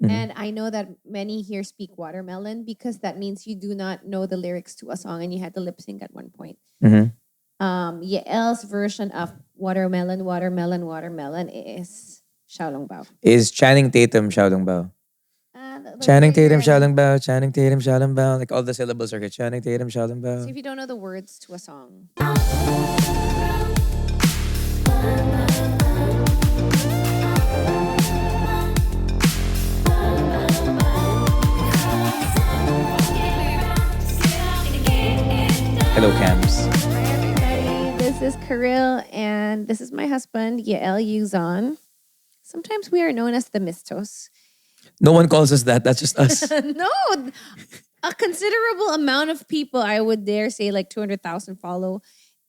And I know that many here speak watermelon because that means you do not know the lyrics to a song and you had to lip sync at one point. Yael's version of watermelon, watermelon, watermelon is Xiaolong Bao. Is Channing Tatum Xiaolong Bao? Channing Tatum Xiaolong Bao, Channing Tatum Xiaolong Bao. Like all the syllables are good. Channing Tatum Xiaolong Bao. So if you don't know the words to a song. Hello, Cams. Hi, everybody. This is Karylle, and this is my husband, Yael Yuzon. Sometimes we are known as the Mistos. No one calls us that. That's just us. No, a considerable amount of people, I would dare say like 200,000 follow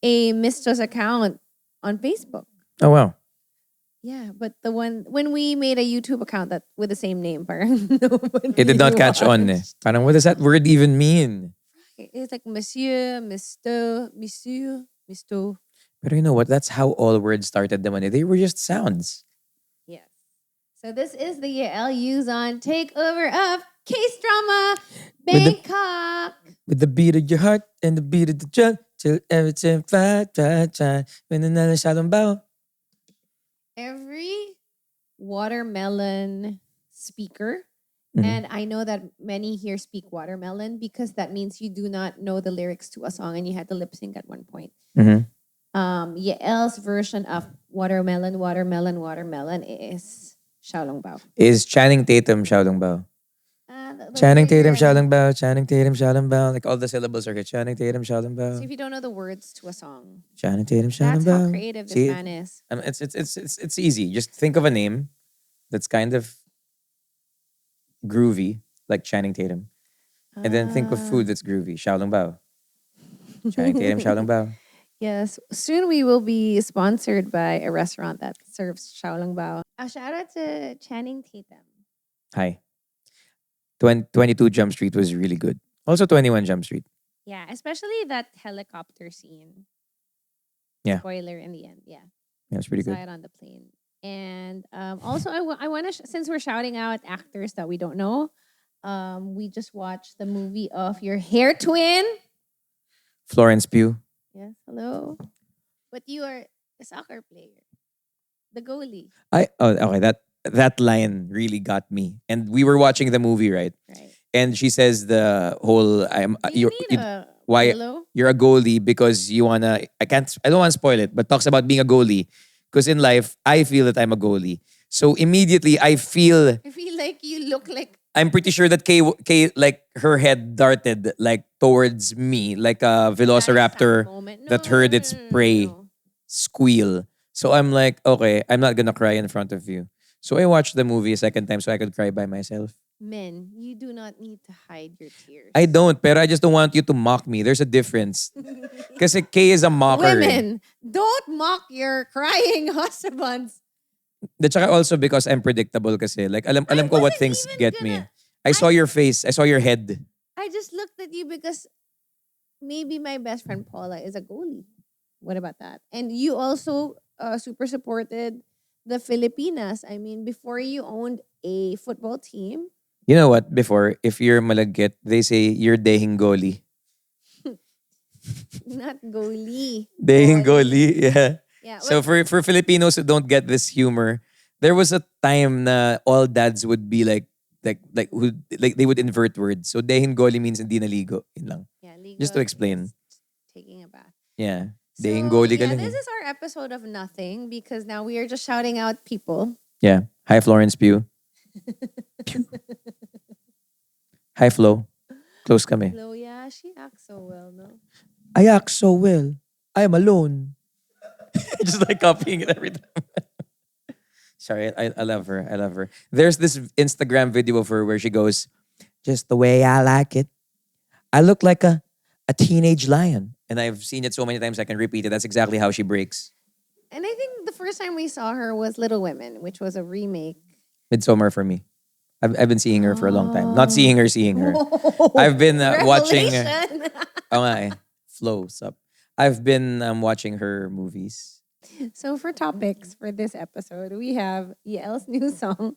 a Mistos account on Facebook. Oh, wow. Yeah, but the one, when we made a YouTube account that with the same name, parang nobody It did not catch on. Parang, what does that word even mean? It's like Monsieur, Misto, Monsieur, Misto. But you know what? That's how all words started the money. They were just sounds. Yes. So this is the Yael Yuzon takeover of Case Drama Bangkok. With the beat of your heart and the beat of the drum till everything fly. When another Xiaolong Bao. Every watermelon speaker, and I know that many here speak watermelon because that means you do not know the lyrics to a song and you had to lip sync at one point. Yael's version of watermelon, watermelon, watermelon is Xiaolong Bao. Is Channing Tatum Xiaolong Bao? Channing Tatum Xiaolong Bao, Channing Tatum Xiaolong Bao. Like all the syllables are good. Channing Tatum Xiaolong Bao. So if you don't know the words to a song, Channing Tatum Xiaolong Bao. that's how creative this man is. It's easy. Just think of a name that's kind of groovy, like Channing Tatum. And then think of food that's groovy. Xiaolong Bao. Channing Tatum Xiaolong Bao. Yes. Soon we will be sponsored by a restaurant that serves Xiaolong Bao. A shout out to Channing Tatum. Hi. 22 Jump Street was really good. Also 21 Jump Street. Yeah, especially that helicopter scene. Yeah. Spoiler in the end. Yeah. Yeah, it's pretty good. Saw it on the plane. And also, I want to, since we're shouting out actors that we don't know, we just watched the movie of your hair twin. Florence Pugh. Yes, hello. But you are a soccer player, the goalie. Okay, that line really got me. And we were watching the movie, right? Right. And she says the whole why pillow? you're a goalie because you wanna I don't want to spoil it, but talks about being a goalie. Because in life, I feel that I'm a goalie. So immediately I feel like you look like I'm pretty sure that Kay like her head darted like towards me like a velociraptor that heard its prey squeal. So I'm like, okay, I'm not gonna cry in front of you. So I watched the movie a second time so I could cry by myself. Men, you do not need to hide your tears. I don't, but I just don't want you to mock me. There's a difference. Because Kay is a mocker. Women, don't mock your crying husbands. Tsaka also because I'm predictable kasi. Like, alam ko what things get me. I saw your face. I saw your head. I just looked at you because maybe my best friend Paula is a goalie. What about that? And you also super supported the Filipinas. I mean, before you owned a football team. You know what? Before, if you're malagkit, they say you're dehing goalie. Not goalie. Dehing goalie, yeah. Yeah. So for Filipinos who don't get this humor, there was a time na all dads would be like they would invert words. So dehing goalie means hindi naligo. Yun lang. Yeah, ligo just to explain. Taking a bath. Yeah. So, Dehing goalie ka lang. this is our episode of nothing because now we are just shouting out people. Yeah. Hi, Florence Pugh. Hi, Flo. Close kami. Flo, yeah, she acts so well, no? I act so well. I am alone. Just like copying it every time. Sorry, I love her. I love her. There's this Instagram video of her where she goes, just the way I like it. I look like a teenage lion. And I've seen it so many times I can repeat it. That's exactly how she breaks. And I think the first time we saw her was Little Women, which was a remake. Midsommar for me. I've been seeing her for a long time. Not seeing her. Whoa. I've been watching. Revelation. Oh my, Flow, sup. I've been watching her movies. So for topics for this episode, we have Yael's new song.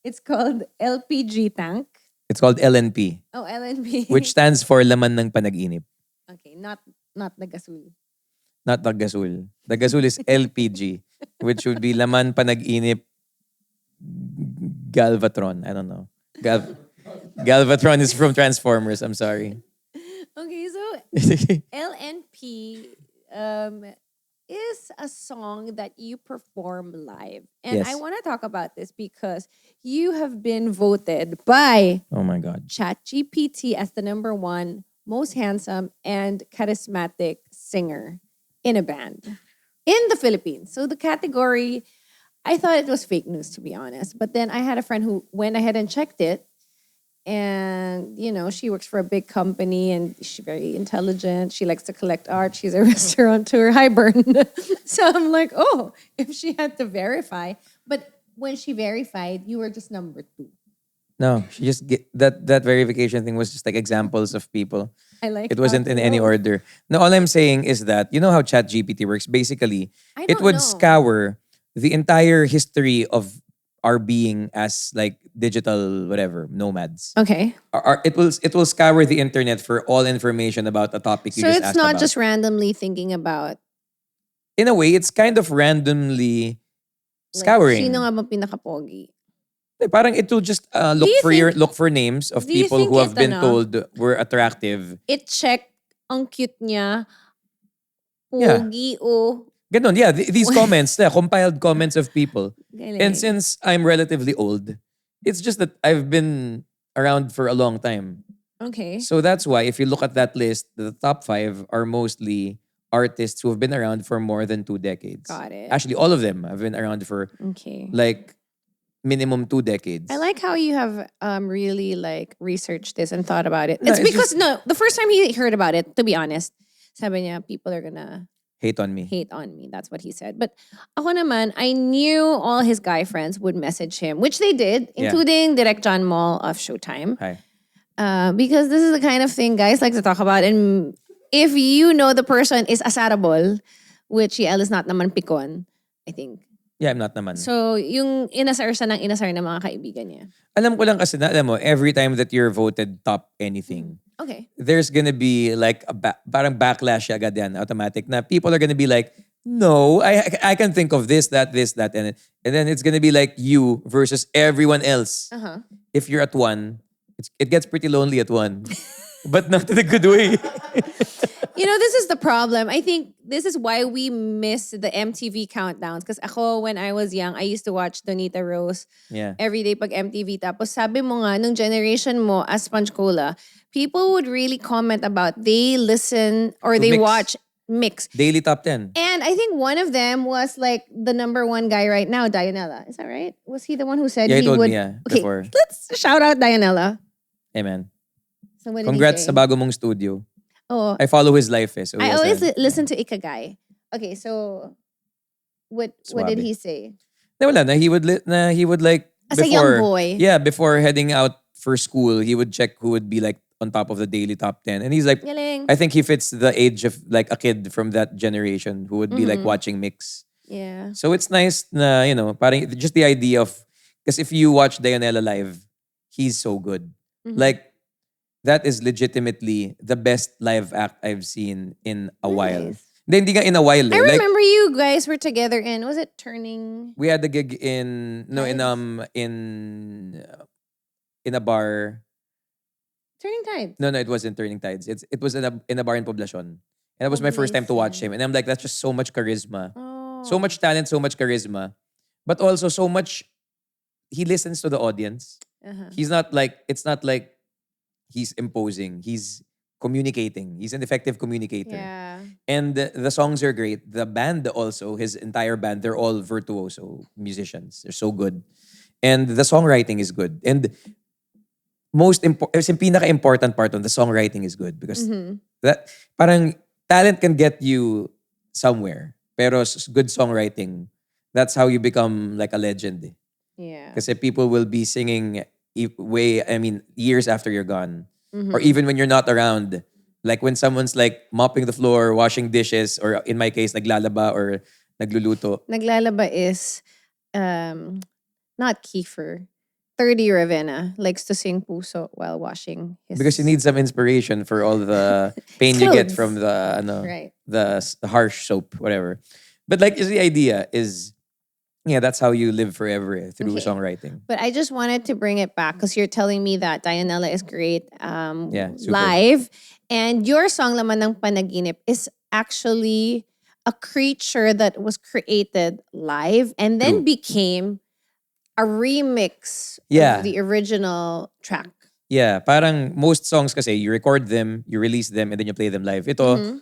It's called LPG tank. It's called LNP, Oh, LNP. which stands for laman ng panaginip. Okay, not the gasol. Not the gasol. The gasol is LPG, which would be laman panaginip Galvatron. I don't know. Galvatron is from Transformers. I'm sorry. Okay, so LNP is a song that you perform live. And Yes. I want to talk about this because you have been voted by Oh my God. ChatGPT as the number one most handsome and charismatic singer in a band in the Philippines. So the category, I thought it was fake news, to be honest. But then I had a friend who went ahead and checked it. And, she works for a big company and she's very intelligent. She likes to collect art. She's a restaurateur. Hi, Bern. So I'm like, oh, if she had to verify. But when she verified, you were just number two. No, she just that verification thing was just like examples of people. I like It wasn't how in any close. order. No, all I'm saying is that you know how ChatGPT works. Basically, I it don't would know. scour the entire history of our being as like digital whatever nomads. Okay. It will scour the internet for all information about a topic you So just it's asked not about. just randomly thinking about In a way, it's kind of randomly like, scouring. sino nga bang pinaka-pogi? Parang it will just you look for names of do you people think who have it, been ano, told were attractive. It checked ang cute niya, Yeah. pogi o Ganon, yeah. These comments, compiled comments of people. galing. And since I'm relatively old, it's just that I've been around for a long time. Okay. So that's why if you look at that list, the top 5 are mostly artists who have been around for more than 2 decades. Got it. Actually, all of them have been around for Okay. like minimum 2 decades. I like how you have really like researched this and thought about it. No, It's it's because just- the first time he heard about it, to be honest, sabi niya, people are gonna hate on me. hate on me. That's what he said. But ako naman, I knew all his guy friends would message him, which they did, Yeah. including Direct John Mall of Showtime. Hi. Because this is the kind of thing guys like to talk about. And if you know the person is asarable, which Yael is not naman pikon, I think. Yeah, I'm not naman. So, yung inasar siya ng inasar ng mga kaibigan niya. Alam ko lang kasi na, alam mo, every time that you're voted top anything, Okay. there's gonna be like parang backlash agad yan, automatic, na people are gonna be like, no, I can think of this, that, and then it's gonna be like you versus everyone else. Uh-huh. If you're at one, it gets pretty lonely at one. But not in a good way. This is the problem. I think this is why we miss the MTV countdowns. Because ako, when I was young, I used to watch Donita Rose Yeah. every day pag MTV. Tapos sabi mo nga, nung generation mo as Spongecola, people would really comment about they listen or To they mix. watch Mix. Daily top 10. And I think one of them was like the number one guy right now, Dianella. Is that right? Was he the one who said Yeah, he he told would? me, yeah, Okay, before. let's shout out Dianella. Hey man. So what did Congrats he sa say? bago mong studio. Oh, I follow his life so I yes, always listen to Ikagay. Okay, so what did Suabe. he say? Na wala na, he would like As a before, young boy. Yeah, before heading out for school, he would check who would be like on top of the daily top 10. And he's like, Galing. I think he fits the age of like a kid from that generation who would be like Mm-hmm. watching Mix. Yeah. So it's nice na, parang just the idea of, because if you watch Dianella live, he's so good. Mm-hmm. Like, that is legitimately the best live act I've seen in a while. Nice. Hindi nga in a while. I Like, remember you guys were together in, was it Turning? we had the gig in Tides? in a bar. Turning Tides. No, it wasn't Turning Tides. It was in a bar in Poblacion. And that was my first time to watch him. And I'm like, that's just so much charisma. Oh. So much talent, so much charisma. But also so much, he listens to the audience. Uh-huh. He's not like, it's not like he's imposing. He's communicating. He's an effective communicator. Yeah. And the songs are great. The band also, his entire band, they're all virtuoso musicians. They're so good. And the songwriting is good. And yung pinaka-important part on the songwriting is good because that parang talent can get you somewhere. Pero good songwriting, that's how you become like a legend. Eh. Yeah. Kasi people will be singing years after you're gone. Or even when you're not around. Like when someone's like mopping the floor, washing dishes, or in my case, naglalaba or nagluluto. Naglalaba is not Kiefer. 30 Ravenna likes to sing Puso while washing his Because you need some inspiration for all the pain you get clothes. from the Right. the harsh soap, whatever. But like, is the idea is, yeah, that's how you live forever through Okay. songwriting. But I just wanted to bring it back because you're telling me that Dianella is great Yeah, super. live. And your song, Laman ng Panaginip, is actually a creature that was created live and then True. became a remix Yeah. of the original track. Yeah, parang most songs kasi you record them, you release them, and then you play them live. Ito,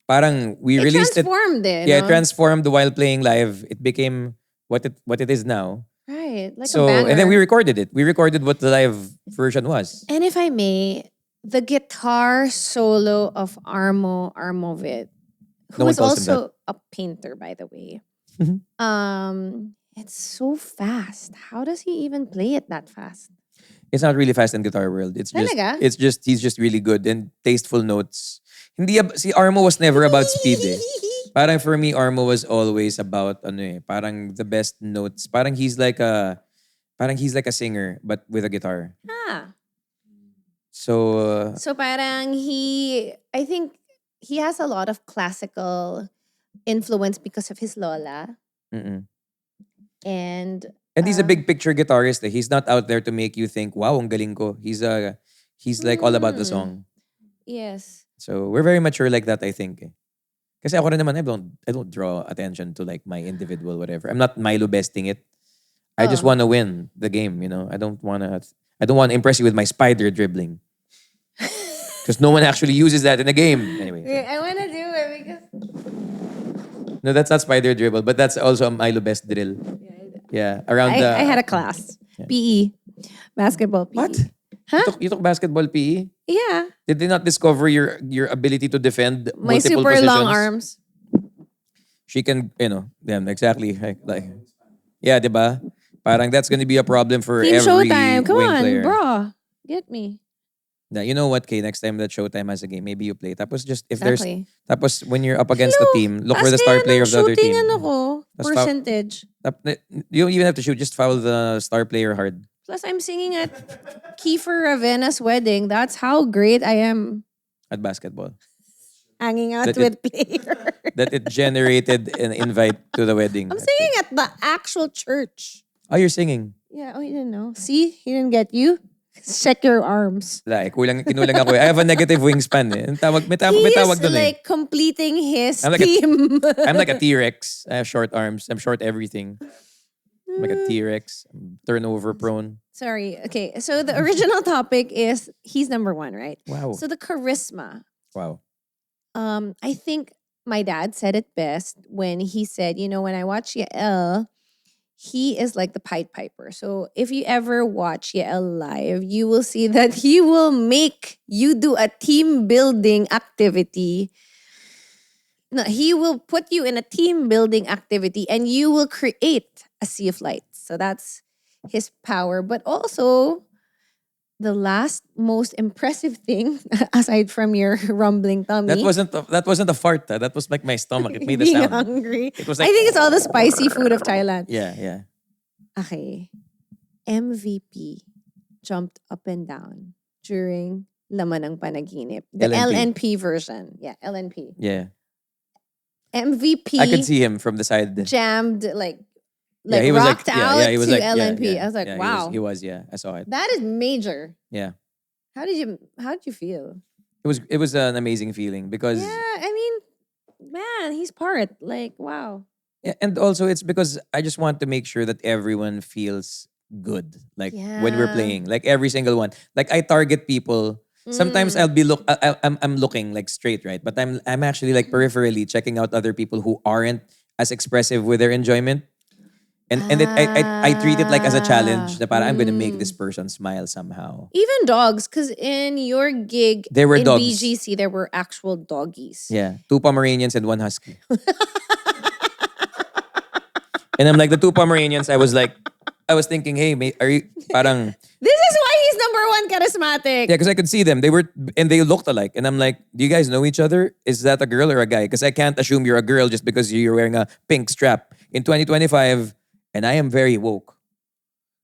parang we It released it. transformed it. Yeah, no? it transformed while playing live. It became what it is now. Right. Like a So banger. and then we recorded it. We recorded what the live version was. And if I may, the guitar solo of Armovid, who No one is calls him that. also a painter, by the way. Mhm. It's so fast. How does he even play it that fast? It's not really fast in Guitar World. Talaga? It's just he's just really good and tasteful notes. Hindi si Armo was never about speed eh. Parang for me Armo was always about parang the best notes. Parang he's like a singer but with a guitar. Ah. So So parang I think he has a lot of classical influence because of his lola. mm-mm. And And he's a big picture guitarist. Eh. He's not out there to make you think, wow, ang galing ko. He's like all about the song. Yes. So we're very mature like that, I think. Eh. Kasi ako rin naman, I don't draw attention to like my individual whatever. I'm not Milo besting it. I just want to win the game, you know. I don't want to impress you with my spider dribbling. Because no one actually uses that in a game. Anyway. I want to do it because No, that's not spider dribble, but that's also a Milo best drill. Yeah, around I had a class. PE. Basketball PE. What? Huh? You took basketball PE? Yeah. Did they not discover your ability to defend My multiple super positions? long arms. She can, yeah, exactly. Like yeah, diba? Parang that's gonna be a problem for Team every Showtime. Come wing on, player. bro. Get me. Now, you know what, Kay? Next time that Showtime has a game, maybe you play. Tapos just if Exactly. tapos when you're up against the team, look for the Taas star kaya player ng of the other team. shooting ano ko, Tas percentage. You don't even have to shoot, just foul the star player hard Plus, I'm singing at Kiefer Ravenna's wedding. That's how great I am at basketball. hanging out That with players. That it generated an invite to the wedding. I'm singing at the actual church. Oh, you're singing. Yeah, oh, you didn't know. See? He didn't get you. Check your arms. Like, kinulang ako. I have a negative wingspan eh. May tawag dun eh. Like completing his I'm like team. I'm like a T-Rex. I have short arms. I'm short everything. I'm like a T-Rex. I'm turnover prone. Sorry. Okay. So the original topic is he's number one, right? Wow. So the charisma. Wow. I think my dad said it best when he said, when I watch Yael, he is like the Pied Piper. So if you ever watch Yael live, you will see that he will make you do a team building activity. No, he will put you in a team building activity and you will create a sea of lights. So that's his power. But also, the last most impressive thing, aside from your rumbling tummy. That wasn't a fart. That was like my stomach. It made a being sound. hungry. It was like, I think it's all the spicy food of Thailand. Yeah. Okay. MVP jumped up and down during Laman ng Panaginip. The LNP. LNP version. Yeah, LNP. Yeah. MVP. I could see him from the side. Jammed, He was rocked out he was to like, LNP. yeah, I was like, yeah, wow. He was, I saw it. That is major. Yeah. How did you feel? It was an amazing feeling because Yeah, I mean, man, he's part. Like, wow. yeah, and also it's because I just want to make sure that everyone feels good. Like when we're Yeah. playing, like every single one. Like I target people. Sometimes I'll be I'm looking like straight, right? But I'm actually like peripherally checking out other people who aren't as expressive with their enjoyment. And I treat it like as a challenge. Na para I'm gonna make this person smile somehow. Even dogs, because in your gig There were in dogs. BGC, there were actual doggies. Yeah, 2 Pomeranians and 1 husky. And I'm like the 2 Pomeranians. I was thinking, hey, are you parang This is why he's number one charismatic. yeah, because I could see them. They looked alike, and I'm like, do you guys know each other? Is that a girl or a guy? Because I can't assume you're a girl just because you're wearing a pink strap in 2025. And I am very woke.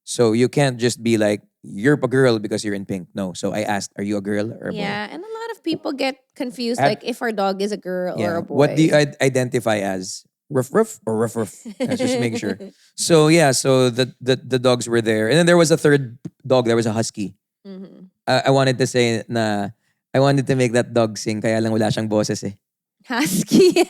So you can't just be like, you're a girl because you're in pink. No. So I asked, are you a girl or a boy? Yeah, and a lot of people get confused, At- like if our dog is a girl or Yeah. a What do you boy. identify as? Ruff ruff or ruff ruff? Just make sure. So yeah, so the dogs were there. And then there was a third dog. There was a husky. Mhm. I wanted to say na I wanted to make that dog sing kaya lang wala siyang boses eh. Husky.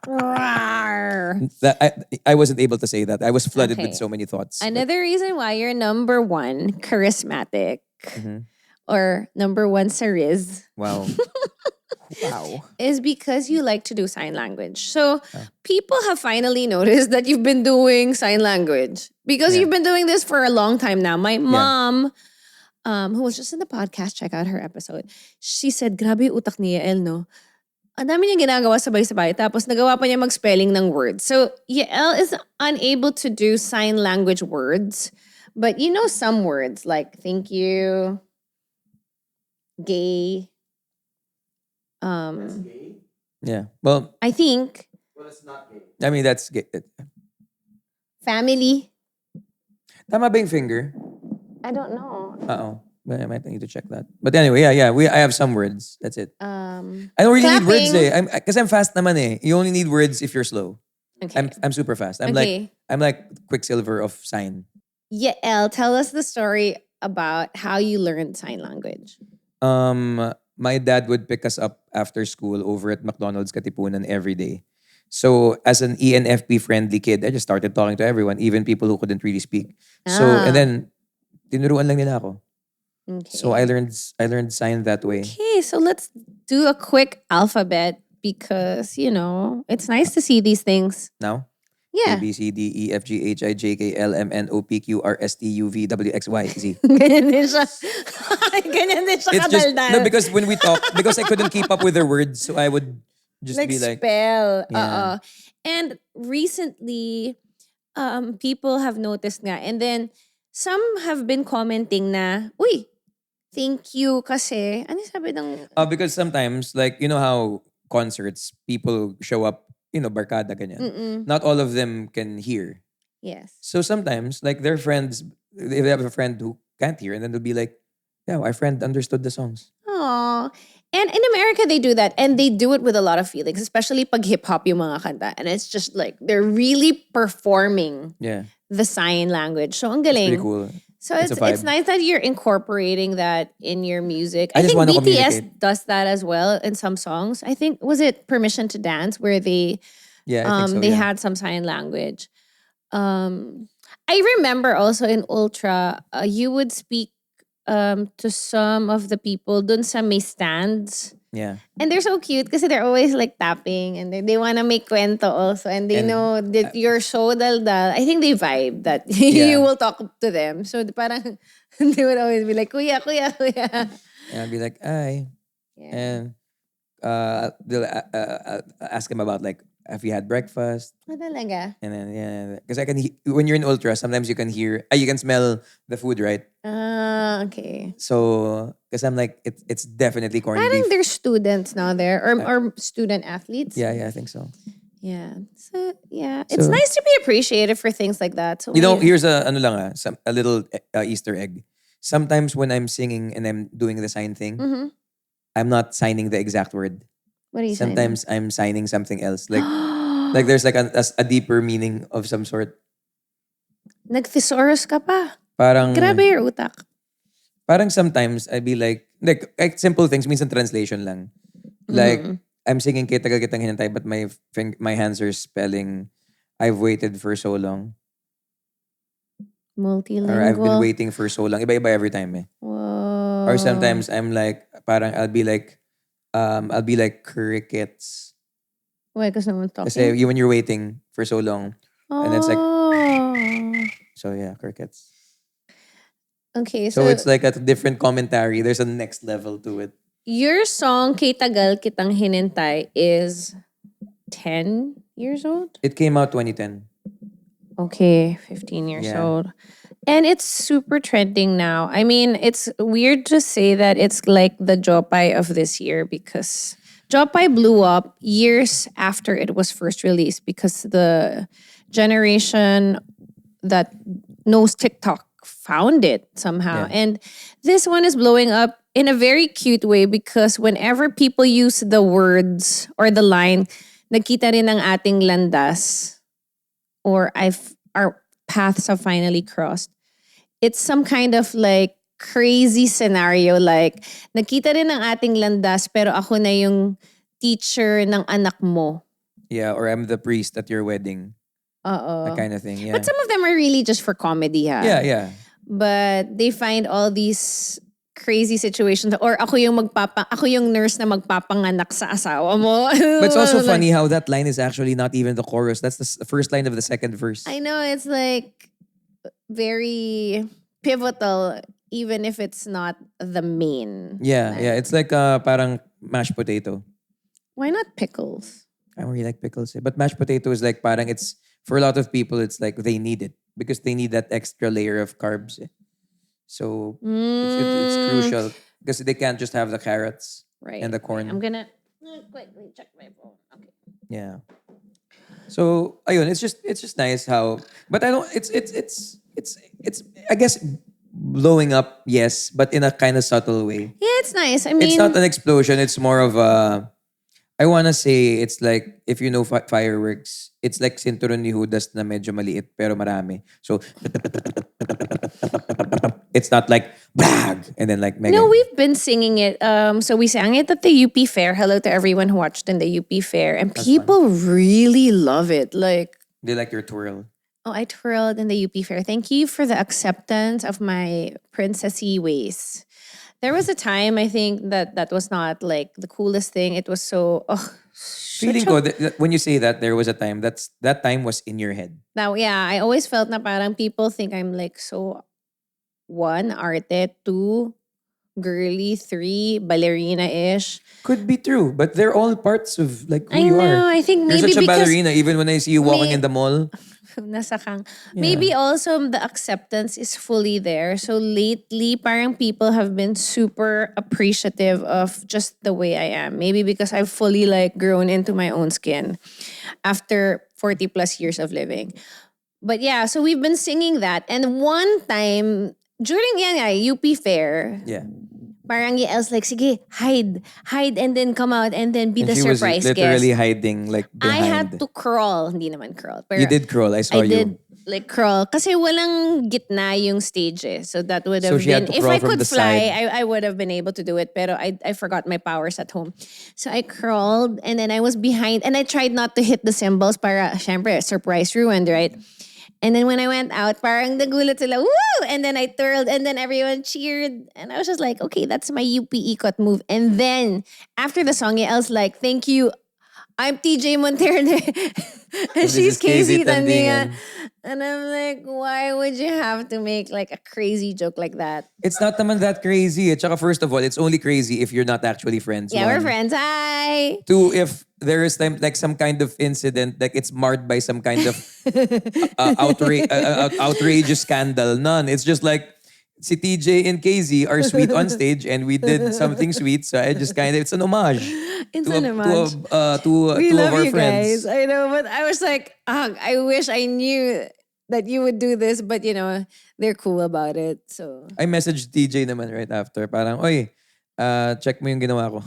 Rawr. That I wasn't able to say that. I was flooded Okay. with so many thoughts. Another reason why you're number one charismatic Mhm. or number one sa rizz Wow. Wow. is because you like to do sign language. So people have finally noticed that you've been doing sign language because Yeah. you've been doing this for a long time now. My mom, who was just in the podcast, check out her episode. She said, grabe yung utak ni Yael, no? Ang dami niya ginagawa sabay-sabay. Tapos nagawa pa niya mag-spelling ng words. So Yael is unable to do sign language words. But you know some words like thank you, gay. Yeah. Well, I think I mean that's family. tama ba yung finger? I don't know. Uh-oh. But I might need to check that. But anyway, yeah. I have some words. That's it. I don't really need words Clapping. Because I'm fast naman eh. You only need words if you're slow. Okay. I'm super fast. Okay. I'm like Quicksilver of sign. Yael, tell us the story about how you learned sign language. My dad would pick us up after school over at McDonald's Katipunan every day. So as an ENFP friendly kid, I just started talking to everyone, even people who couldn't really speak. So and then tinuruan lang nila ako. Okay. So I learned sign that way. Okay, so let's do a quick alphabet because, it's nice to see these things. Now? Yeah. A B C D E F G H I J K L M N O P Q R S T U V W X Y Z. Ganyan din siya. Ganyan din siya It's just kadaldal. no, because when we talk, because I couldn't keep up with their words, so I would just like be like, spell. Yeah. And recently, people have noticed nga. And then, some have been commenting na, uy, thank you kasi, ano sabi ng... because sometimes, like, you know how concerts, people show up, barkada ganyan. Not all of them can hear. Yes. So sometimes, like, their friends, if they have a friend who can't hear, and then they'll be like, yeah, our friend understood the songs. Aww. And in America, they do that. And they do it with a lot of feelings, especially pag hip-hop yung mga kanta. And it's just like, they're really performing Yeah. the sign language. So, ang It's galing. pretty cool. So It's it's a vibe. it's nice that you're incorporating that in your music. I I just think wanna BTS communicate. does that as well in some songs. I think was it Permission to Dance where they Yeah, I think so. they yeah. had some sign language. I remember also in Ultra, you would speak to some of the people dun sa may stands. Yeah. And they're so cute kasi they're always like tapping and they want to make kwento also. And they And, know that you're so daldal. I think they vibe that Yeah. you will talk to them. So parang they would always be like, kuya, kuya, kuya. And I'd be like, "Ay," Yeah. and they'll ask him about like, have you had breakfast? Oh, talaga? And then because I can when you're in ultra, sometimes you can hear, you can smell the food, right? Ah, okay. So because I'm like, it's definitely corned Parang beef. there's students now there or student athletes. Yeah, I think so. Yeah. So, yeah. It's So- nice to be appreciated for things like that. So You know, when here's a little Easter egg. Sometimes when I'm singing and I'm doing the sign thing, Mhm. I'm not signing the exact word. What are you saying? Sometimes I'm signing something else, like there's like a deeper meaning of some sort. Nag-thesaurus ka pa. Parang Grabe your utak. Parang sometimes I'd be like simple things, minsan translation lang. Like I'm singing Kay Tagal Kitang Hinantay, but my hands are spelling I've waited for so long. Multilingual. Or I've been waiting for so long. Iba-iba every time eh. Whoa. Or sometimes I'm like, parang I'll be like crickets. Why? Because no one's talking? Kasi when you're waiting for so long. and it's like- Oh. So yeah, crickets. Okay, So so, it's like a different commentary. There's a next level to it. your song, Kay Tagal Kitang Hinintay, is 10 years old? It came out 2010. Okay, 15 years Yeah. old. And it's super trending now. I mean, it's weird to say that it's like the Jopay of this year because Jopay blew up years after it was first released because the generation that knows TikTok found it somehow. Yeah. And this one is blowing up in a very cute way because whenever people use the words or the line, nagkita rin ang ating landas, or our paths have finally crossed. It's some kind of like crazy scenario, like nakita rin ang ating landas pero ako na yung teacher ng anak mo. Yeah, or I'm the priest at your wedding. That kind of thing. Yeah. But some of them are really just for comedy, ha? Yeah. But they find all these crazy situations, or ako yung nurse na magpapanganak sa asawa mo. But it's also Like, funny how that line is actually not even the chorus. That's the first line of the second verse. I know, it's like very pivotal even if it's not the main. Yeah. It's like parang mashed potato. Why not pickles? I don't really like pickles. But mashed potato is like parang it's, for a lot of people, it's like they need it because they need that extra layer of carbs. So it's crucial because they can't just have the carrots and the corn. I'm gonna quickly check my phone. Okay. Yeah. So ayun, it's just nice how, but I don't. It's I guess blowing up, yes, but in a kind of subtle way. Yeah, it's nice. I mean, It's not an explosion. It's more of a. I wanna say it's like if you know fireworks, it's like sinturon ni Judas na medyo maliit pero marami. So it's not like bag and then like mega. no, we've been singing it. So we sang it at the UP Fair. Hello to everyone who watched in the UP Fair, and people really love it. Like, They like your twirl. oh, I twirled in the UP Fair. Thank you for the acceptance of my princessy ways. There was a time I think that was not like the coolest thing. It was so Feeling ko that when you say that there was a time, that time was in your head. now, yeah, I always felt na parang people think I'm like so one, arte, two, girly, three, ballerina-ish. Could be true, but they're all parts of like who I you know. are. I think You're maybe such a because ballerina. Even when I see you walking in the mall, nasa kang. Maybe also the acceptance is fully there. So lately, parang people have been super appreciative of just the way I am. Maybe because I've fully like grown into my own skin after 40 plus years of living. But yeah, so we've been singing that. And one time, during UP Fair, yeah, parang Yael's like, sige, hide, and then come out and then be and the she was surprise literally guest. hiding like I behind. had to crawl. Hindi naman crawl. Pero You did crawl. I saw I you. did like crawl. Kasi walang gitna yung stage eh. So that would have So she had been, to if crawl I from could the fly, side. I would have been able to do it. Pero I forgot my powers at home. So I crawled and then I was behind and I tried not to hit the cymbals para, syempre, surprise ruined, right? And then when I went out, parang nagulat sila, woo! And then I twirled and then everyone cheered. And I was just like, okay, that's my UP Ikot move. And then after the song, I was like, thank you. I'm TJ Monterne. and this she's is Casey Casey Tandingan. Tandingan. And I'm like, why would you have to make like a crazy joke like that? It's not naman that crazy. Tsaka first of all, it's only crazy if you're not actually friends. Yeah, One. we're friends. Hi. Two, if there is like some kind of incident, like it's marred by some kind of outrageous scandal. None. It's just like si TJ and KZ are sweet on stage and we did something sweet. So I just kind of, it's an homage. It's to an homage. To We two love of our you friends. guys. I know, but I was like, I wish I knew that you would do this, but you know, they're cool about it. So I messaged TJ naman right after. Parang, oy, check mo yung ginawa ko.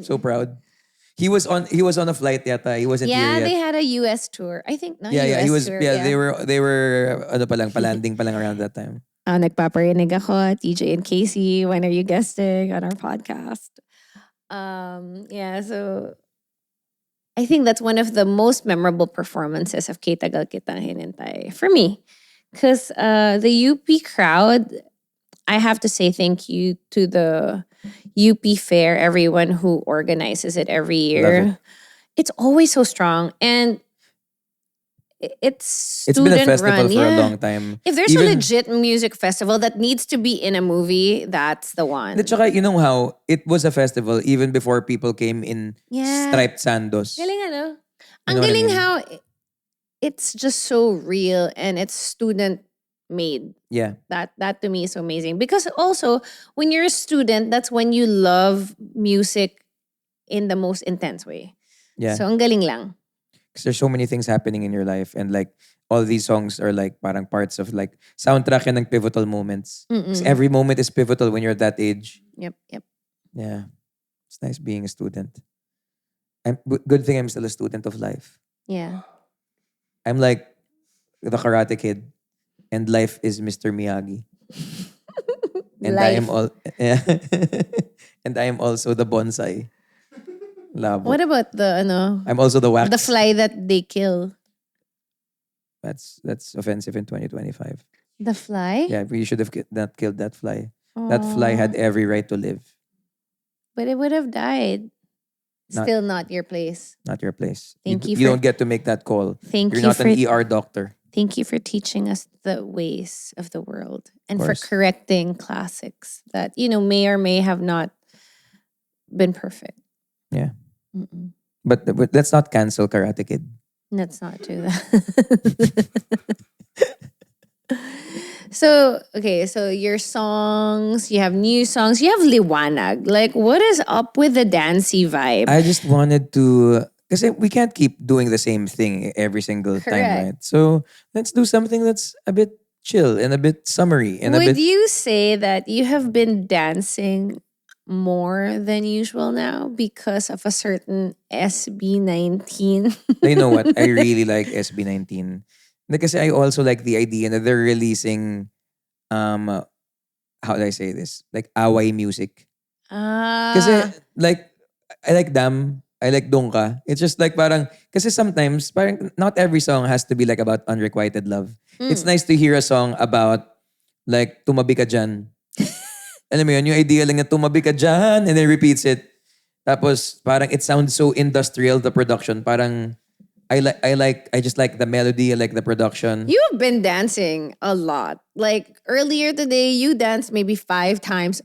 So proud. He was on a flight yata. He wasn't here yet. they had a US tour. I think no Yeah, US he was. tour. Yeah, they were ano pa lang, palanding pa lang around that time. Nagpaparinig ako, TJ and Casey. When are you guesting on our podcast? Yeah, so I think that's one of the most memorable performances of K Tagal Kitang Hinintay for me. Because the UP crowd, I have to say thank you to the UP Fair, everyone who organizes it every year. Love it. It's always so strong. And it's It's been a festival run. for a long time. If there's a legit music festival that needs to be in a movie, that's the one. At saka, you know how it was a festival even before people came in Yeah. striped sandos. Galing ano? You Ang know what I galing mean? how it's just so real and it's student made. Yeah. That to me is so amazing. Because also, when you're a student, that's when you love music in the most intense way. Yeah. So ang galing lang. Because there's so many things happening in your life and like all these songs are like parang parts of like soundtrack and ng pivotal moments. 'Cause Mm-mm. every moment is pivotal when you're at that age. Yep, yep. Yeah. It's nice being a student. Good thing I'm still a student of life. Yeah. I'm like the Karate Kid, and life is Mr. Miyagi. And I am Life. all yeah. And I am also the bonsai. Labo. What about the ano, I'm also the wax. the fly that they kill? That's offensive in 2025. The fly? Yeah, we should have not killed that fly. That fly had Aw. every right to live. But it would have died. Not- Still not your place. Not your place. Thank you You for- don't get to make that call. Thank You're you not for an ER doctor. thank you for teaching us the ways of the world and for course. correcting classics that may or may have not been perfect. Yeah. Mm-mm. But let's not cancel Karate Kid. Let's not do that. So your songs, you have new songs, you have Liwanag. Like, what is up with the dancey vibe? I just wanted to, because we can't keep doing the same thing every single time, Correct. right? So let's do something that's a bit chill and a bit summery and a Would bit. you say that you have been dancing more than usual now because of a certain SB19? You know what? I really like SB19. Because I also like the idea that they're releasing, how do I say this? Like away music. Kasi like, I like Dam, I like Dongka. It's just like parang, kasi sometimes, parang not every song has to be like about unrequited love. It's nice to hear a song about like, tumabi ka dyan. Alam mo yun, yung idea lang na tumabi ka dyan and then repeats it. Tapos parang it sounds so industrial, the production. Parang, I just like the melody, I like the production. You've been dancing a lot. Like earlier today, you danced maybe 5 times.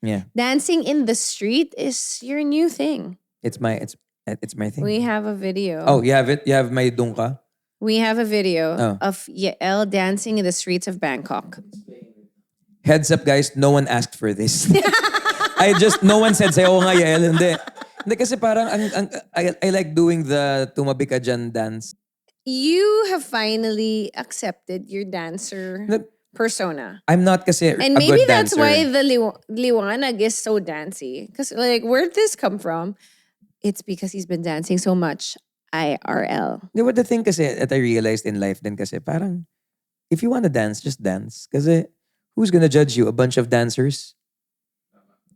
Yeah. Dancing in the street is your new thing. It's my thing. We have a video. Oh, you have it? You have my Dongka? We have a video Oh. of Yael dancing in the streets of Bangkok. Heads up guys, no one asked for this. No one said, sayo nga Yael, hindi. Hindi kasi parang, I like doing the tumabi ka dyan dance. You have finally accepted your dancer No, persona. I'm not kasi And a maybe good that's dancer. why the Liwanag is so dancey. Because like, where did this come from? It's because he's been dancing so much IRL. You know what the thing kasi that I realized in life din kasi parang, if you want to dance, just dance. Kasi who's gonna judge you? A bunch of dancers?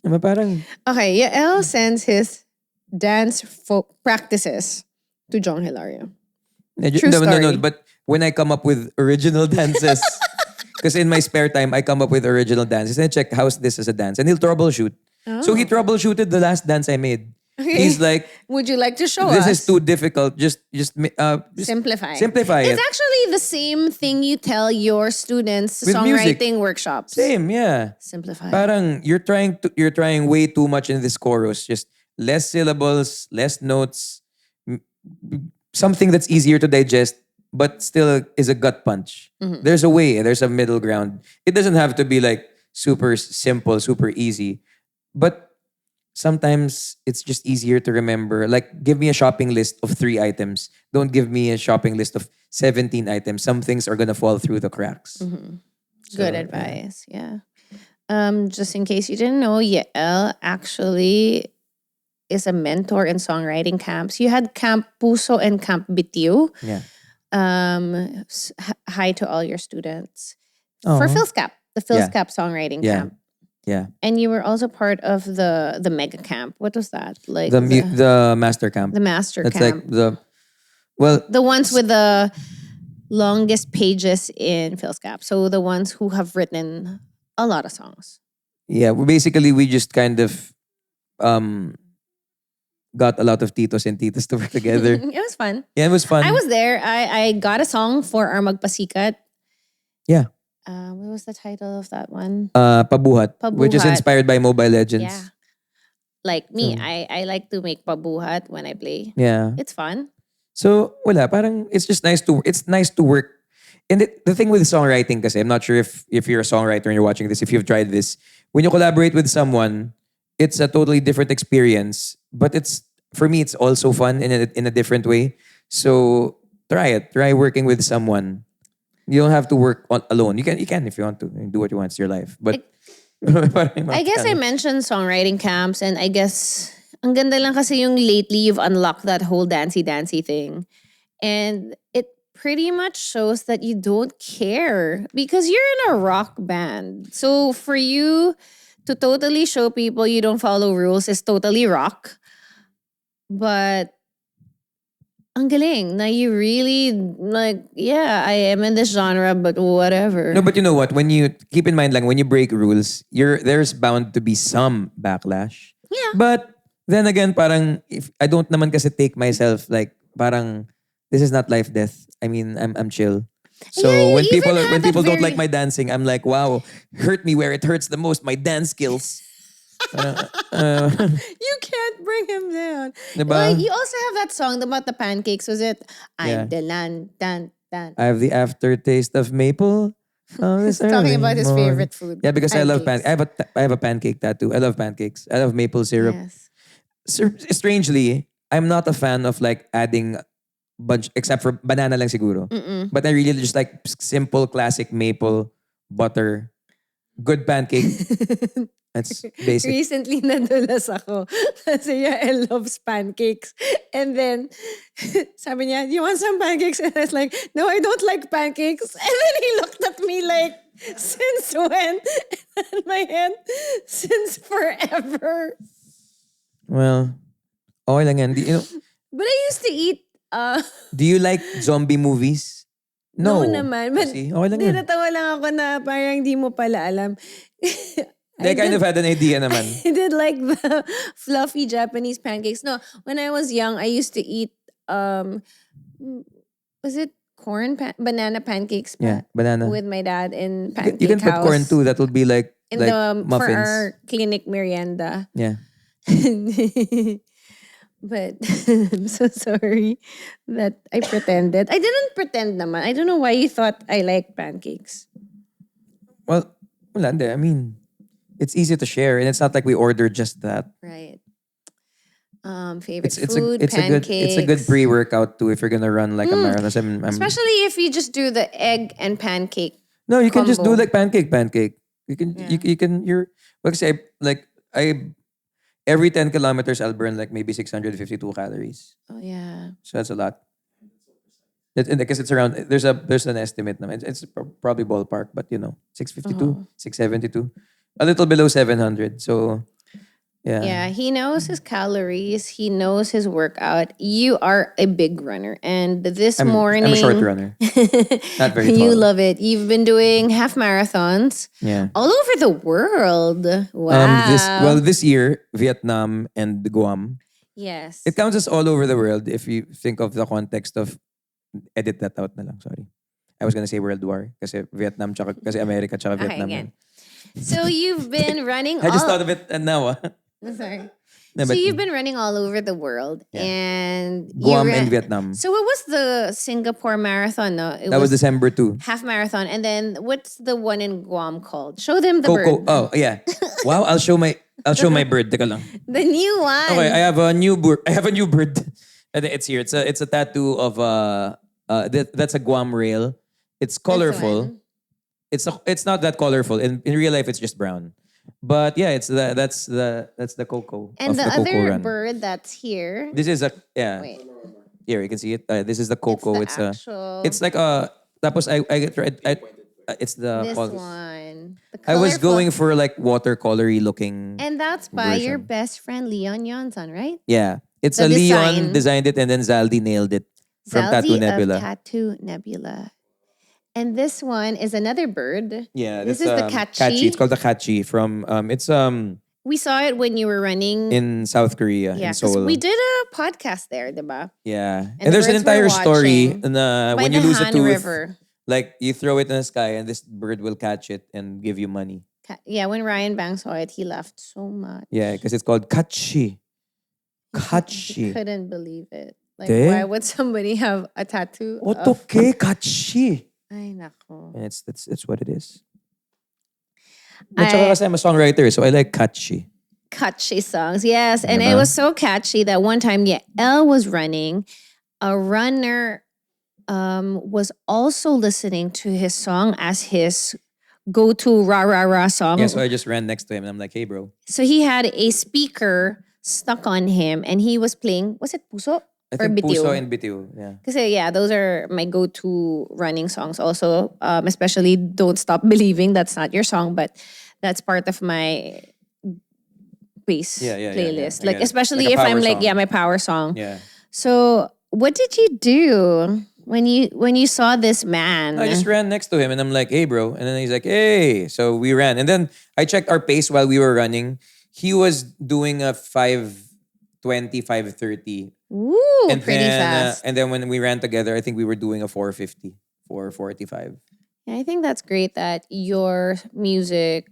Diba parang, Okay, Yael sends his dance practices to John Hilario. True no, story. but when I come up with original dances, because in my spare time, I come up with original dances and I check how's this as a dance. And he'll troubleshoot. So he troubleshooted the last dance I made. Okay. He's like, Would you like to show this us? is too difficult. Just Simplify. Simplify It's it. actually the same thing you tell your students With music. songwriting workshops. Same, yeah. Simplify. Parang you're trying way too much in this chorus. Just less syllables, less notes, something that's easier to digest, but still is a gut punch. There's a way, there's a middle ground. It doesn't have to be like super simple, super easy. But sometimes it's just easier to remember. Like, give me a shopping list of 3 items. Don't give me a shopping list of 17 items. Some things are gonna fall through the cracks. Good advice. Yeah. Just in case you didn't know, Yael actually is a mentor in songwriting camps. You had Camp Puso and Camp Bitiw. Yeah. Hi to all your students. Aw. For PhilSCAP, the Yeah. PhilSCAP songwriting Yeah. camp. Yeah. And you were also part of the mega camp. What was that? Like The master camp. the master That's camp. like The ones with the longest pages in PhilSCAP. So the ones who have written a lot of songs. yeah, we just kind of got a lot of titos and titas to work together. It was fun. Yeah, it was fun. I was there. I got a song for our Magpasikat. Yeah. What was the title of that one? Pabuhat, which is Pabuhat. inspired by Mobile Legends. Yeah. Like me, So- I like to make pabuhat when I play. Yeah. It's fun. So, wala, parang it's just nice to work. And the thing with songwriting kasi, I'm not sure if you're a songwriter and you're watching this, if you've tried this, when you collaborate with someone, it's a totally different experience. But for me, it's also fun in a different way. So, Try it. Try working with someone. You don't have to work alone. You can if you want to. Do what you want. It's your life. But parang I guess I ano. mentioned songwriting camps, and I guess ang ganda lang kasi yung lately you've unlocked that whole dancey dancey thing. And it pretty much shows that you don't care because you're in a rock band. So for you to totally show people you don't follow rules is totally rock. But ang galing na you really like, yeah, I am in this genre, but whatever. No, but you know what? When you keep in mind, like when you break rules, there's bound to be some backlash. Yeah. But then again, parang if I don't naman kasi take myself like parang this is not life death. I mean, I'm chill. So Yeah, you when even people had when that people don't very- like my dancing, I'm like, wow, hurt me where it hurts the most. My dance skills. You can't bring him down. Diba? Like, you also have that song about the pancakes. Was it? Yeah. I'm the land, dan, dan. I have the aftertaste of maple. He's talking about his favorite food. Yeah, because I love pancakes. I have a pancake tattoo. I love pancakes. I love maple syrup. Yes. Strangely, I'm not a fan of like adding bunch except for banana lang siguro. Mm-mm. But I really just like simple classic maple butter. Good pancake. That's basic. Recently, nadulas ako. Kasi Yael loves pancakes. And then, sabi niya, you want some pancakes? And I was like, no, I don't like pancakes. And then he looked at me like, since when? And my head, since forever. Well, okay lang yan. But I used to eat, Do you like zombie movies? no naman. But See, okay lang yan. natawa lang ako na parang di mo pala alam. I kind of had an idea naman. I did like the fluffy Japanese pancakes. No, when I was young, I used to eat was it banana pancakes Yeah, banana. with my dad in Pancake You can put House. corn too. That would be like In the for muffins. our clinic merienda. Yeah. But I'm so sorry that I pretended. I didn't pretend naman. I don't know why you thought I like pancakes. Well, wala, hindi. I mean, it's easy to share, and it's not like we ordered just that. Right. Favorite It's food, a pancakes. good pre-workout too if you're gonna run like a marathon. So Especially if you just do the egg and pancake. no, you can just do combo. like pancake. You can you're like say like I every 10 kilometers I'll burn like maybe 652 calories. Oh yeah. So that's a lot. Because it's around there's an estimate naman. It's probably ballpark, but 652, 672. A little below 700. So yeah. Yeah, he knows his calories. He knows his workout. You are a big runner. And this morning... I'm a short runner. Not very tall. You love it. You've been doing half marathons Yeah. all over the world. Wow. This year, Vietnam and Guam. Yes. It counts as all over the world if you think of the context of edit that out na lang, sorry. I was gonna say World War kasi Vietnam kasi America tsaka Okay, Vietnam. again. So you've been running I just all... thought of it and now. Sorry. No, So but you've been running all over the world. Yeah. And Guam and Vietnam. So what was the Singapore marathon? No? It That was December 2. half marathon. And then what's the one in Guam called? Show them the Coco. bird. Oh, yeah. Wow, I'll show my bird. Teka lang. The new one. Okay, I have a new bird. And it's here. It's a tattoo of that's a Guam rail. It's colorful. one. It's not that colorful. In real life it's just brown. But yeah, that's the cocoa And of the the cocoa other run. bird that's here. This is Wait. here you can see it. This is the cocoa. It's the actual. It's like tapos I tried it's the this col- one. The I was colorful- going for like watercolory looking. And that's by your version. best friend Liwan Yuzon, right? Yeah. It's The a Leon design. designed it and then Zaldi nailed it from Zaldi Tattoo of Nebula. Tattoo Nebula. And this one is another bird. Yeah, This that's, is the catchy. It's called the catchy from it's We saw it when you were running. in South Korea yeah, in 'cause Seoul. we did a podcast there, diba? Yeah. And And there's the an birds were entire story watching na By when the you lose a Han tooth, River. like you throw it in the sky and this bird will catch it and give you money. Yeah, when Ryan Bang saw it, he laughed so much. Yeah, because it's called catchy. He Catchy. couldn't believe it. Like, De? why would somebody have a tattoo of... Otoke catchy. Ay, nako. And it's what it is. At saka I- kasi I'm a songwriter, so I like catchy. Catchy songs, yes. And it Diba? was so catchy that one time Yael was running. A runner was also listening to his song as his go-to rah rah rah song. Yeah, so I just ran next to him and I'm like, hey, bro. So he had a speaker stuck on him and he was playing, was it Puso? I Or think Puso Bitiw? and Bitiw. Yeah. Because yeah, those are my go-to running songs also. Especially Don't Stop Believing. That's not your song, but that's part of my bass Yeah. playlist. I Like get it. Like especially a if power I'm like, yeah, song. my power song. Yeah. So what did you do when you saw this man? No, I just ran next to him and I'm like, hey, bro. And then he's like, hey. So we ran. And then I checked our pace while we were running. He was doing a 5:20, 5:30. Ooh, pretty fast. And then when we ran together, I think we were doing a 4:50, 4:45. Yeah, I think that's great that your music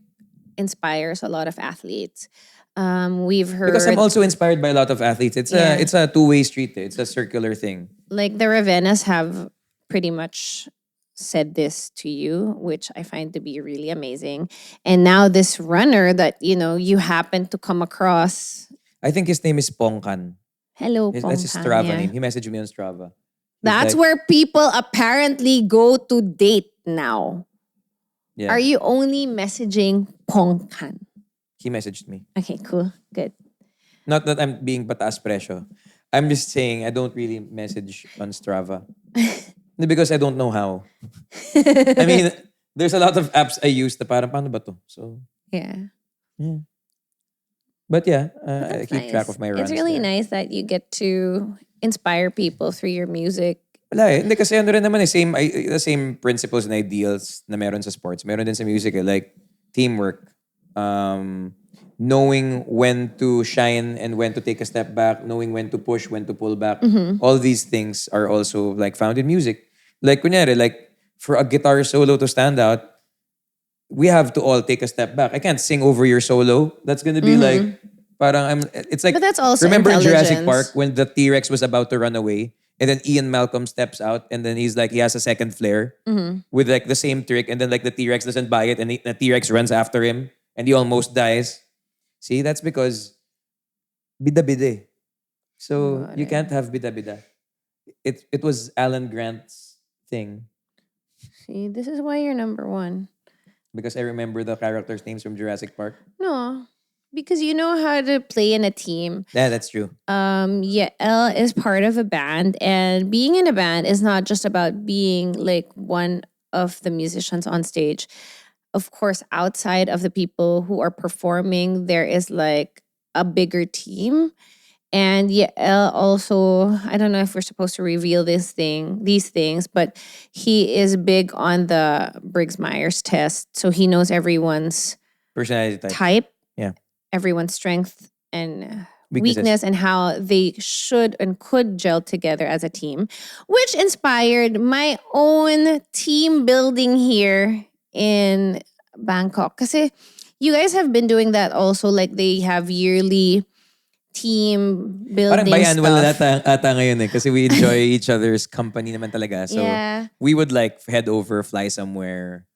inspires a lot of athletes. We've Because I'm heard also inspired by a lot of athletes. Yeah. It's a two-way street. It's a circular thing. like the Ravenas have pretty much said this to you, which I find to be really amazing. And now this runner that you happen to come across. I think his name is Pongkan. Hello, That's his Pongkan. Strava Yeah. name. He messaged me on Strava. That's like- where people apparently go to date now. Yeah. Are you only messaging Pongkan? He messaged me. Okay, cool. Good. Not that I'm being pataas presyo. I'm just saying I don't really message on Strava. Because I don't know how. I mean, there's a lot of apps I use na parang paano ba to? So, Yeah. but yeah, But I that's keep track of my runs. It's really there. nice that you get to inspire people through your music. Wala eh. Hindi kasi ano rin naman eh, the same principles and ideals na meron sa sports. Meron din sa music eh. Like teamwork. Knowing when to shine and when to take a step back. Knowing when to push, when to pull back. All these things are also like found in music. Like kunyari, like for a guitar solo to stand out, we have to all take a step back. I can't sing over your solo. That's gonna be like it's like But that's also remember in Jurassic intelligence. Park when the T-Rex was about to run away and then Ian Malcolm steps out and then he's like he has a second flare with like the same trick and then like the T-Rex doesn't buy it and the T-Rex runs after him and he almost dies. See, that's because bida-bida. So you can't have bida-bida. It was Alan Grant's thing See, this is why you're number one. because I remember the characters' names from Jurassic Park. No, because you know how to play in a team. Yeah, that's true. Yael is part of a band, and being in a band is not just about being like one of the musicians on stage. Of course, outside of the people who are performing, there is like a bigger team. And Yael also, I don't know if we're supposed to reveal these things, but he is big on the Briggs-Myers test. So he knows everyone's Personality type. type, Yeah. everyone's strength and Weaknesses. weakness, and how they should and could gel together as a team, which inspired my own team building here in Bangkok. Kasi you guys have been doing that also, like they have yearly team building Parang biannual na stuff. ata ngayon eh. Kasi we enjoy each other's company naman talaga. So Yeah. we would like head over, fly somewhere.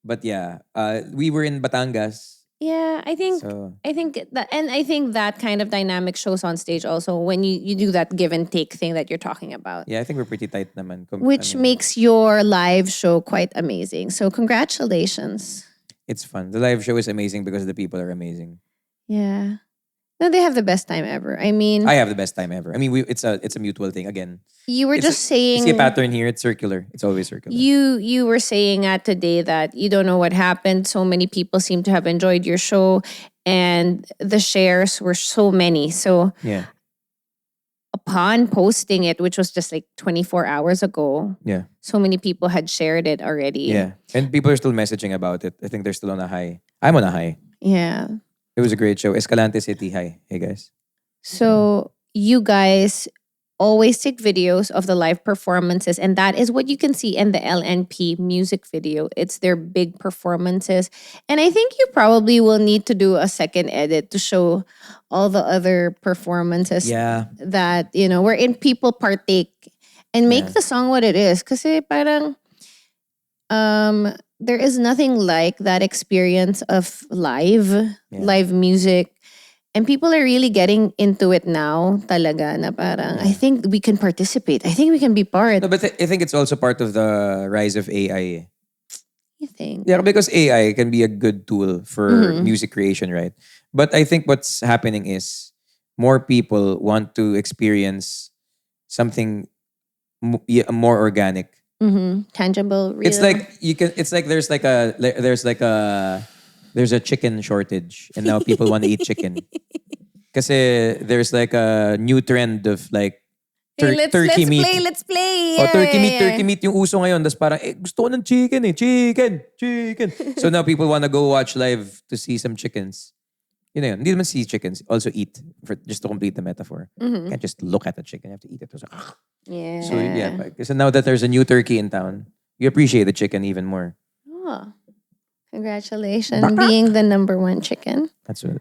But yeah, we were in Batangas. Yeah, I think So I think that kind of dynamic shows on stage also when you do that give and take thing that you're talking about. yeah, I think we're pretty tight naman. Which makes your live show quite amazing. So congratulations. It's fun. The live show is amazing because the people are amazing. Yeah. No, they have the best time ever. I mean, I have the best time ever. I mean, it's a mutual thing again. you were It's just saying You see a pattern here. It's circular. It's always circular. you were saying today that you don't know what happened. So many people seem to have enjoyed your show and the shares were so many. So Yeah. upon posting it, which was just like 24 hours ago, Yeah. so many people had shared it already. Yeah. And people are still messaging about it. I think they're still on a high. I'm on a high. Yeah. It was a great show. Escalante City High. Hey guys. So you guys always take videos of the live performances, and that is what you can see in the LNP music video. It's their big performances. And I think you probably will need to do a second edit to show all the other performances Yeah. that, wherein people partake and make Yeah. the song what it is. Kasi parang there is nothing like that experience of live music. And people are really getting into it now, talaga, na parang, I think we can participate. I think we can be part. No, but I think it's also part of the rise of AI. You think? Yeah, because AI can be a good tool for Mm-hmm. music creation, right? But I think what's happening is more people want to experience something more organic. Mm-hmm. Tangible, real. It's like you can. It's like there's a chicken shortage, and now people want to eat chicken. Kasi there's like a new trend of like Hey, turkey meat. let's play. Oh, Yeah, turkey meat yung uso ngayon. Tapos parang, gusto ko ng chicken eh. Chicken. So now people wanna go watch live to see some chickens. Yun na yun. Hindi naman see chickens. Also eat. Just to complete the metaphor. You can't just look at the chicken. You have to eat it. Yeah. So yeah. So now that there's a new turkey in town, you appreciate the chicken even more. Oh, congratulations being the #1 chicken. That's what.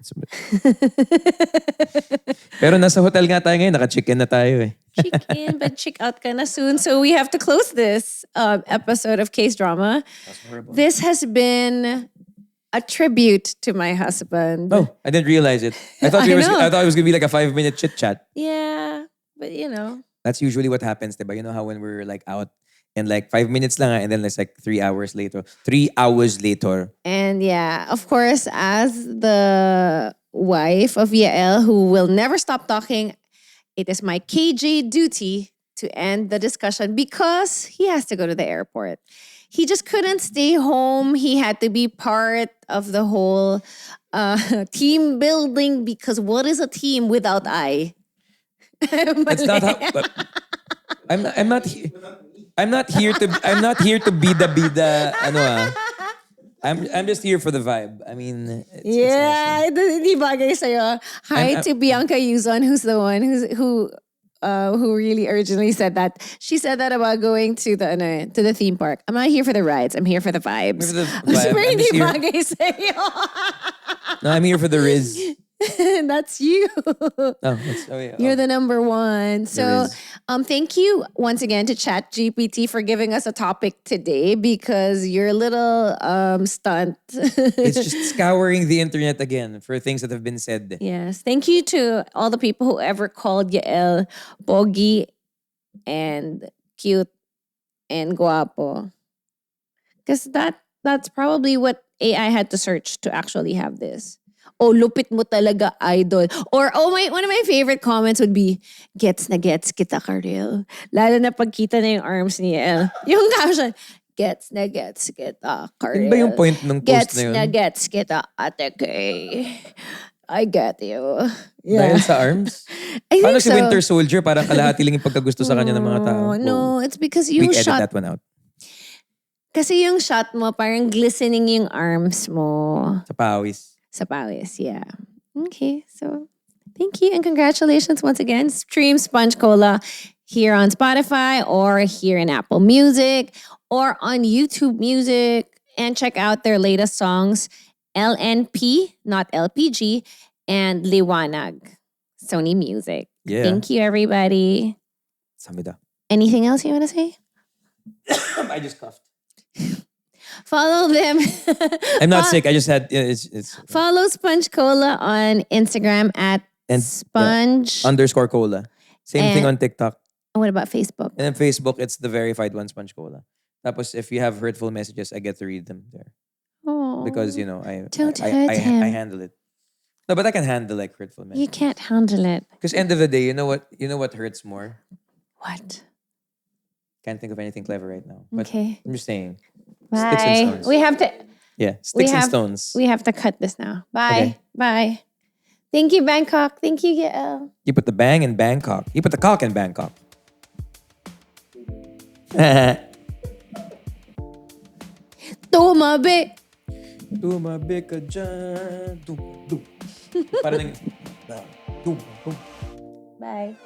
Pero nasa hotel nga tayo ngayon. Naka-chicken na tayo eh. Chicken, but chick out ka na soon. So we have to close this episode of Case Drama. That's horrible. This has been a tribute to my husband. Oh, I didn't realize it. I thought it was gonna be like a 5-minute chit chat. Yeah, but you know. That's usually what happens, diba? You know how when we're like out and like 5 minutes lang and then it's like 3 hours later. 3 hours later. And yeah, of course, as the wife of Yael, who will never stop talking, it is my KJ duty to end the discussion because he has to go to the airport. He just couldn't stay home. He had to be part of the whole team building because what is a team without I? That's not how. But I'm not here. I'm not here to be the ano ah. I'm just here for the vibe. I mean, it's hindi bagay sa'yo. Hi to Bianca Yuzon, who's the one who really urgently said that. She said that about going to the theme park. I'm not here for the rides. I'm here for the vibes. I'm here for the vibe. Super I'm hindi just here- bagay sa'yo. No, I'm here for the rizz. That's you. Yeah. You're the #1. So, rizz. thank you once again to ChatGPT for giving us a topic today because your little stunt. It's just scouring the internet again for things that have been said. Yes. Thank you to all the people who ever called Yael pogi and cute and guapo. Because that's probably what AI had to search to actually have this. Oh, lupit mo talaga, idol. Or, one of my favorite comments would be, gets kita, Karylle. Lalo na pagkita na yung arms ni Yael. Yung caption, gets kita, Karylle. Yun ba yung point ng post na yun? Gets kita, Ate Kay. I get you. Dahil sa arms? I Paano think si so. Winter Soldier parang kalahati lang yung pagkagusto sa kanya ng mga tao? No, it's because We yung edit shot. that one out. Kasi yung shot mo, parang glistening yung arms mo. Sa pawis. Sa pawis, yeah. Okay, so thank you and congratulations once again. Stream Spongecola here on Spotify or here in Apple Music or on YouTube Music. And check out their latest songs, LNP, not LPG, and Liwanag, Sony Music. Yeah. Thank you, everybody. Samida. Anything else you want to say? I just coughed. Follow them. I'm not sick. I just had it's Follow Spongecola on Instagram at and Sponge. _ cola. Same thing on TikTok. What about Facebook? And then Facebook, it's the verified one, Spongecola. Tapos if you have hurtful messages, I get to read them there. Oh, Because I Don't hurt him. I handle it. No, but I can handle like hurtful messages. You can't handle it. Because end of the day, you know what hurts more? What? Can't think of anything clever right now. But Okay. I'm just saying. Bye. Sticks and stones. We have to. Sticks and stones. We have to cut this now. Bye. Okay. Bye. Thank you, Bangkok. Thank you, Yael. You put the bang in Bangkok. You put the cock in Bangkok. Tumabi. Tumabi ka dyan. Parang Bye.